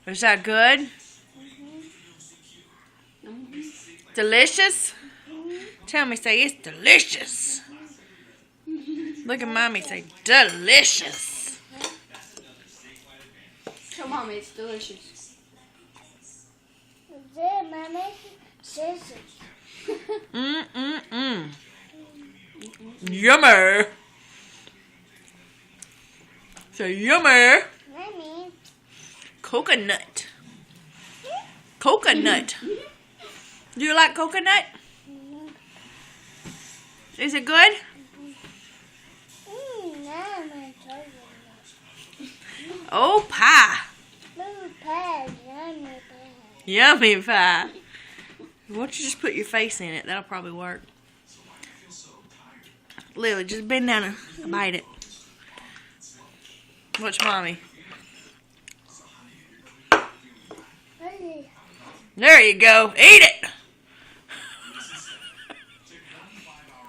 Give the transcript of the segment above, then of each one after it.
Is that good? Delicious? Tell me, say it's delicious. Look at mommy, say delicious. Tell mommy it's delicious. Yummy. Say yummy. Coconut. Coconut. Do you like coconut? Is it good? Oh, pie. Yummy pie. Why don't you just put your face in it? That'll probably work. Lily, just bend down and bite it. Watch mommy. There you go. Eat it.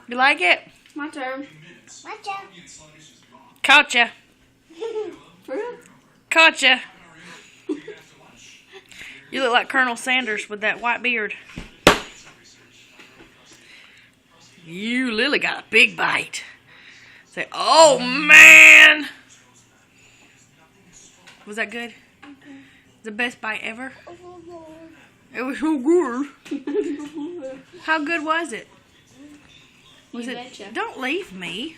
You like it? My turn. Caught ya. For real? Caught ya. You look like Colonel Sanders with that white beard. You, Lily, got a big bite. Say, oh, man. Was that good? The best bite ever? It was so good. How good was it? You betcha. Don't leave me.